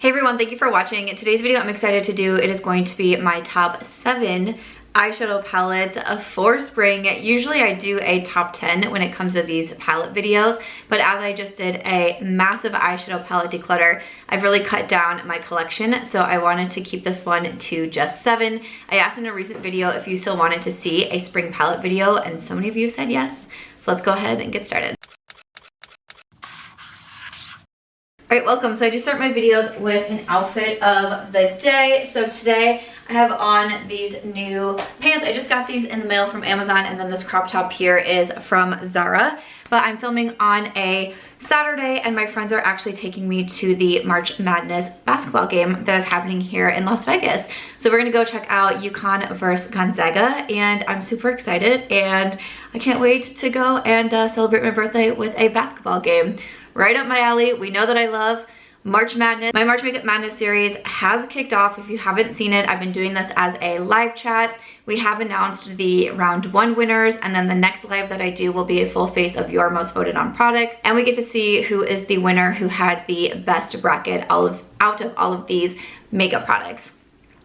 Hey everyone, thank you for watching. In today's video I'm excited to do, it is going to be my top 7 eyeshadow palettes for spring. Usually I do a top 10 when it comes to these palette videos, but as I just did a massive eyeshadow palette declutter, I've really cut down my collection, so I wanted to keep this one to just 7. I asked in a recent video if you still wanted to see a spring palette video, and so many of you said yes. So let's go ahead and get started. Alright, welcome. So I do start my videos with an outfit of the day. So today I have on these new pants. I just got these in the mail from Amazon, and then this crop top here is from Zara. But I'm filming on a Saturday, and my friends are actually taking me to the March Madness basketball game that is happening here in Las Vegas. So we're gonna go check out UConn versus Gonzaga, and I'm super excited, and I can't wait to go and celebrate my birthday with a basketball game. Right up my alley. We know that I love March Madness. My March Makeup Madness series has kicked off. If you haven't seen it, I've been doing this as a live chat. We have announced the round 1 winners, and then the next live that I do will be a full face of your most voted on products, and we get to see who is the winner who had the best bracket out of all of these makeup products.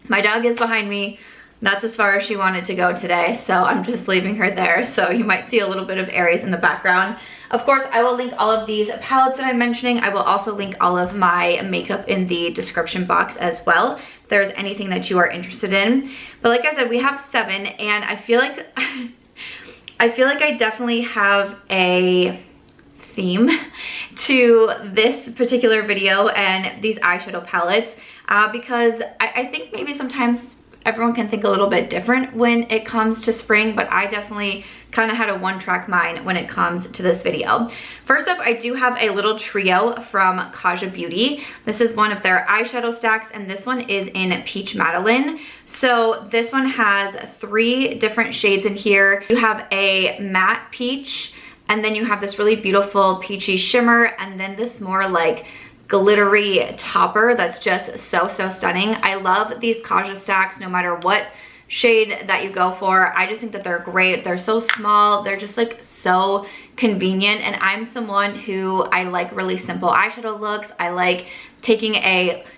My dog is behind me. That's as far as she wanted to go today, so I'm just leaving her there. So you might see a little bit of Aries in the background. Of course, I will link all of these palettes that I'm mentioning. I will also link all of my makeup in the description box as well, if there's anything that you are interested in. But like I said, we have 7, and I feel like I definitely have a theme to this particular video and these eyeshadow palettes because I think maybe sometimes everyone can think a little bit different when it comes to spring, but I definitely kind of had a one-track mind when it comes to this video. First up, I do have a little trio from Kaja Beauty. This is one of their eyeshadow stacks, and this one is in Peach Madeline. So this one has 3 different shades in here. You have a matte peach, and then you have this really beautiful peachy shimmer, and then this more like glittery topper that's just so stunning. I love these Kaja stacks no matter what shade that you go for. I just think that they're great. They're so small, they're just like so convenient, and I'm someone who I like really simple eyeshadow looks. I like taking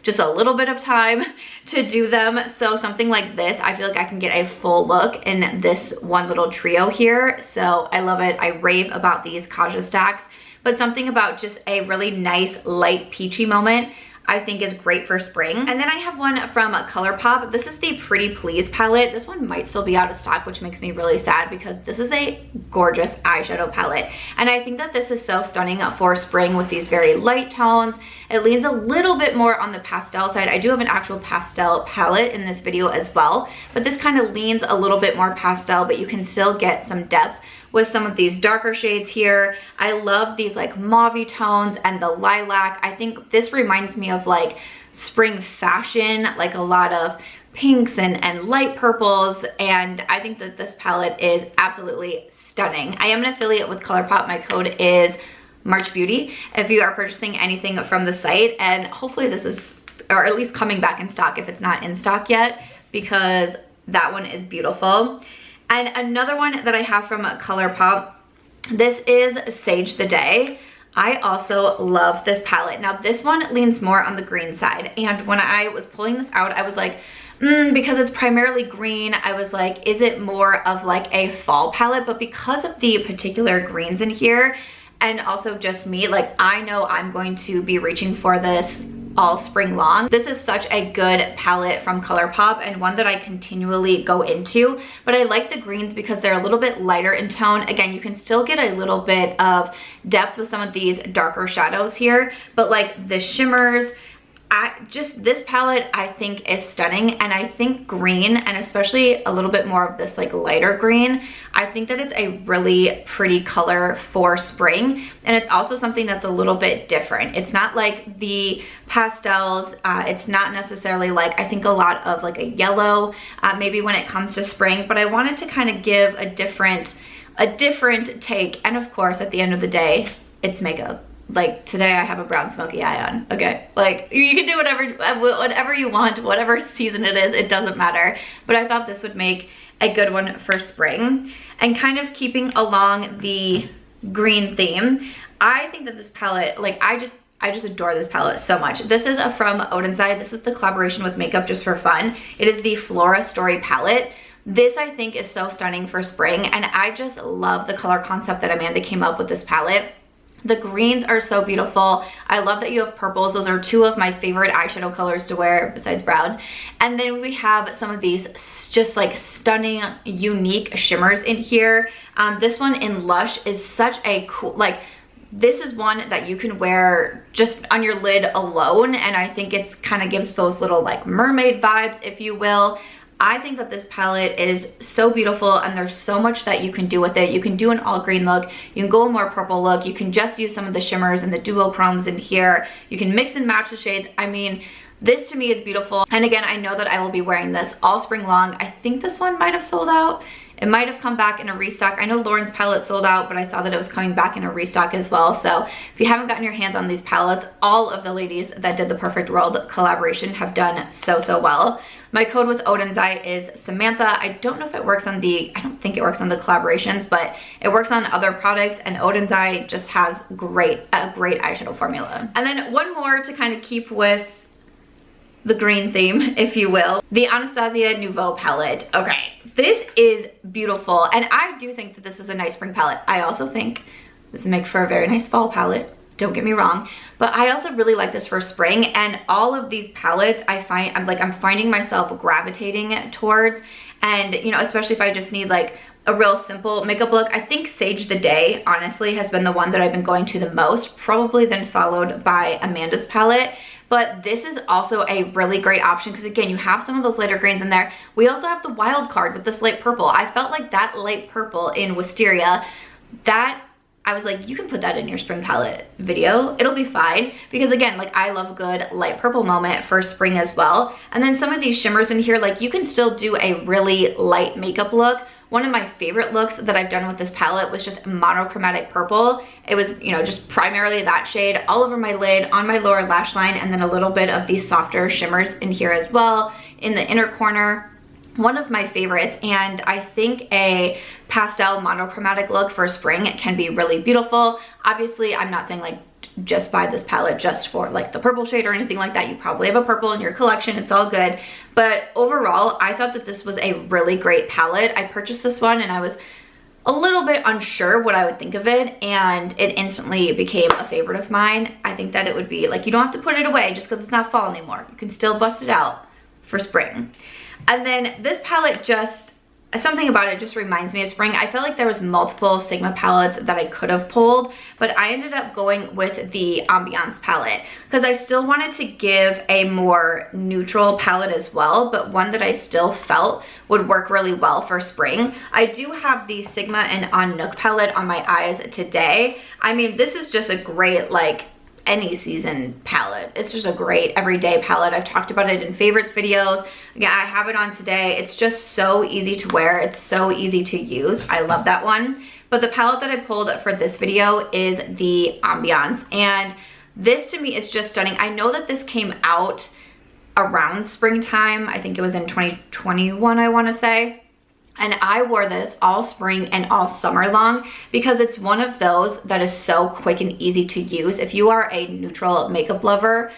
just a little bit of time to do them, so something like this, I feel like I can get a full look in this one little trio here. So I love it. I rave about these Kaja stacks. But something about just a really nice light peachy moment I think is great for spring. And then I have one from Colourpop. This is the Pretty Please palette. This one might still be out of stock, which makes me really sad because this is a gorgeous eyeshadow palette. And I think that this is so stunning for spring with these very light tones. It leans a little bit more on the pastel side. I do have an actual pastel palette in this video as well, but this kind of leans a little bit more pastel, but you can still get some depth with some of these darker shades here. I love these like mauve tones and the lilac. I think this reminds me of like spring fashion, like a lot of pinks and light purples, and I think that this palette is absolutely stunning. I am an affiliate with Colourpop. My code is MARCHBEAUTY if you are purchasing anything from the site, and hopefully this is, or at least coming back in stock if it's not in stock yet, because that one is beautiful. And another one that I have from Colourpop, this is Sage the Day. I also love this palette. Now this one leans more on the green side, and when I was pulling this out, I was like, because it's primarily green, I was like, is it more of like a fall palette? But because of the particular greens in here, and also just me, like I know I'm going to be reaching for this all spring long. This is such a good palette from Colourpop, and one that I continually go into, but I like the greens because they're a little bit lighter in tone. Again, you can still get a little bit of depth with some of these darker shadows here, but like the shimmers, this palette I think is stunning, and I think green, and especially a little bit more of this like lighter green, I think that it's a really pretty color for spring. And it's also something that's a little bit different. It's not like the pastels, it's not necessarily like, I think a lot of like a yellow maybe when it comes to spring, but I wanted to kind of give a different take. And of course at the end of the day, it's makeup. Like today I have a brown smoky eye on, okay? Like you can do whatever you want, whatever season it is, it doesn't matter. But I thought this would make a good one for spring. And kind of keeping along the green theme, I think that this palette, like I just adore this palette so much. This is from Oden. This is the collaboration with Makeup Just for Fun. It is the Flora Story palette. This I think is so stunning for spring, and I just love the color concept that Amanda came up with this palette. The greens are so beautiful. I love that you have purples. Those are two of my favorite eyeshadow colors to wear besides brown. And then we have some of these just like stunning, unique shimmers in here. This one in Lush is such a cool, like, this is one that you can wear just on your lid alone, and I think it's kind of gives those little like mermaid vibes, if you will. I think that this palette is so beautiful, and there's so much that you can do with it. You can do an all green look, you can go a more purple look, you can just use some of the shimmers and the duochromes in here, you can mix and match the shades. I mean, this to me is beautiful. And again, I know that I will be wearing this all spring long. I think this one might have sold out. It might have come back in a restock. I know Lauren's palette sold out, but I saw that it was coming back in a restock as well. So if you haven't gotten your hands on these palettes, all of the ladies that did the Perfect World collaboration have done so, so well. My code with Oden's Eye is Samantha. I don't know if it works on the, I don't think it works on the collaborations, but it works on other products, and Oden's Eye just has a great eyeshadow formula. And then one more to kind of keep with the green theme, if you will, the Anastasia Nouveau palette. Okay, this is beautiful, and I do think that this is a nice spring palette. I also think this would make for a very nice fall palette, don't get me wrong, but I also really like this for spring. And all of these palettes I'm finding myself gravitating towards, and you know, especially if I just need like a real simple makeup look. I think Sage the Day honestly has been the one that I've been going to the most, probably then followed by Amanda's palette. But this is also a really great option because again, you have some of those lighter greens in there. We also have the wild card with this light purple. I felt like that light purple in Wisteria, that I was like, you can put that in your spring palette video, it'll be fine. Because again, like, I love a good light purple moment for spring as well. And then some of these shimmers in here, like, you can still do a really light makeup look. One of my favorite looks that I've done with this palette was just monochromatic purple. It was, you know, just primarily that shade all over my lid, on my lower lash line, and then a little bit of these softer shimmers in here as well, in the inner corner. One of my favorites, and I think a pastel monochromatic look for spring can be really beautiful. Obviously, I'm not saying like just buy this palette just for like the purple shade or anything like that. You probably have a purple in your collection, it's all good. But overall, I thought that this was a really great palette. I purchased this one and I was a little bit unsure what I would think of it, and it instantly became a favorite of mine. I think that it would be like, you don't have to put it away just because it's not fall anymore. You can still bust it out for spring. And then this palette, just something about it just reminds me of spring. I felt like there was multiple Sigma palettes that I could have pulled, but I ended up going with the Ambiance palette because I still wanted to give a more neutral palette as well, but one that I still felt would work really well for spring. I do have the Sigma and On Knook palette on my eyes today. I mean, this is just a great, like, any season palette. It's just a great everyday palette. I've talked about it in favorites videos. Again, I have it on today. It's just so easy to wear. It's so easy to use. I love that one. But the palette that I pulled for this video is the Ambiance, and this to me is just stunning. I know that this came out around springtime. I think it was in 2021, I want to say. And I wore this all spring and all summer long because it's one of those that is so quick and easy to use. If you are a neutral makeup lover,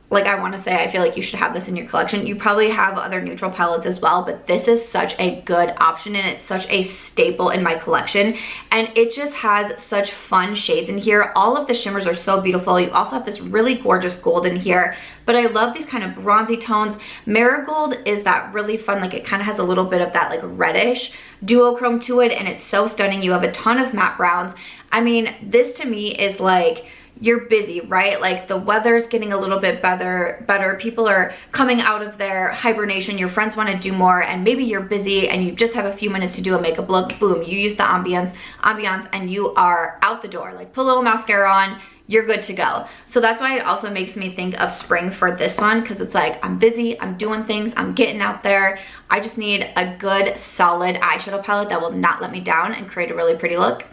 like, I want to say, I feel like you should have this in your collection. You probably have other neutral palettes as well, but this is such a good option and it's such a staple in my collection. And it just has such fun shades in here. All of the shimmers are so beautiful. You also have this really gorgeous gold in here, but I love these kind of bronzy tones. Marigold is that really fun, like, it kind of has a little bit of that like reddish duochrome to it, and it's so stunning. You have a ton of matte browns. I mean, this to me is like, you're busy, right? Like, the weather's getting a little bit better. People are coming out of their hibernation. Your friends want to do more, and maybe you're busy and you just have a few minutes to do a makeup look. Boom, you use the Ambiance, and you are out the door. Like, put a little mascara on, you're good to go. So that's why it also makes me think of spring for this one, because it's like, I'm busy, I'm doing things, I'm getting out there. I just need a good, solid eyeshadow palette that will not let me down and create a really pretty look.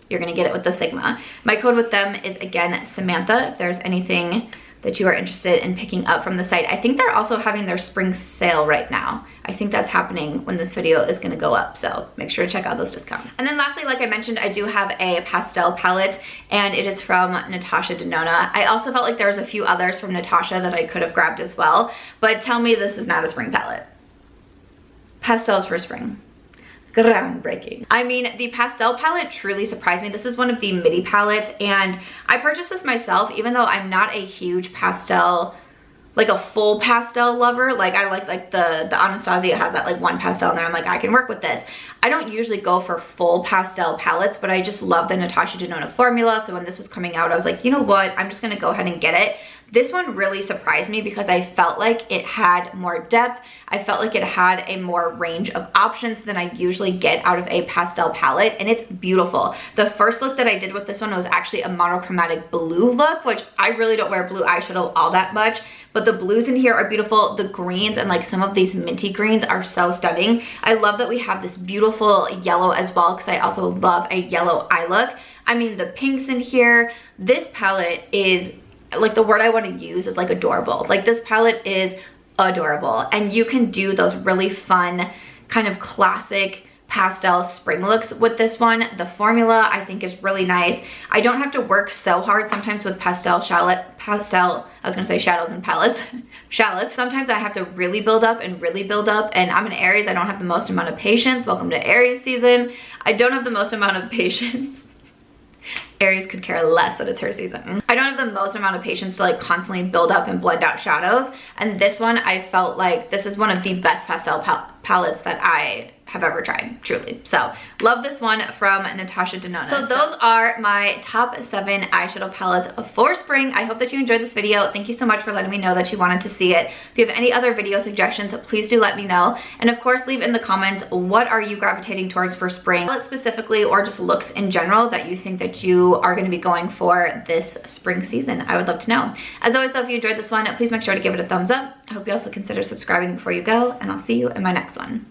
You're gonna get it with the Sigma. My code with them is, again, Samantha. If there's anything that you are interested in picking up from the site. I think they're also having their spring sale right now. I think that's happening when this video is gonna go up, so make sure to check out those discounts. And then lastly, like I mentioned, I do have a pastel palette, and it is from Natasha Denona. I also felt like there was a few others from Natasha that I could have grabbed as well, but tell me this is not a spring palette. Pastels for spring. Groundbreaking. I mean, the pastel palette truly surprised me. This is one of the midi palettes, and I purchased this myself, even though I'm not a huge pastel, like a full pastel lover. Like I like the Anastasia has that like one pastel in there. I'm like, I can work with this. I don't usually go for full pastel palettes, but I just love the Natasha Denona formula. So when this was coming out, I was like, you know what? I'm just gonna go ahead and get it. This one really surprised me because I felt like it had more depth. I felt like it had a more range of options than I usually get out of a pastel palette, and it's beautiful. The first look that I did with this one was actually a monochromatic blue look, which I really don't wear blue eyeshadow all that much, but the blues in here are beautiful. The greens and like some of these minty greens are so stunning. I love that we have this beautiful yellow as well, because I also love a yellow eye look. I mean, the pinks in here, this palette is, like, the word I want to use is like adorable. Like, this palette is adorable, and you can do those really fun kind of classic pastel spring looks with this one. The formula I think is really nice. I don't have to work so hard sometimes with I was gonna say shadows and palettes. Shallots. Sometimes I have to really build up, and I'm an Aries. I don't have the most amount of patience. Welcome to Aries season. I don't have the most amount of patience. Aries could care less that it's her season. I don't have the most amount of patience to like constantly build up and blend out shadows, and this one I felt like this is one of the best pastel palettes that I have ever tried, truly. So love this one from Natasha Denona. So those are my top 7 eyeshadow palettes for spring. I hope that you enjoyed this video. Thank you so much for letting me know that you wanted to see it. If you have any other video suggestions, please do let me know. And of course, leave in the comments, what are you gravitating towards for spring, palette specifically, or just looks in general that you think that you are going to be going for this spring season. I would love to know. As always though, if you enjoyed this one, please make sure to give it a thumbs up. I hope you also consider subscribing before you go, and I'll see you in my next one.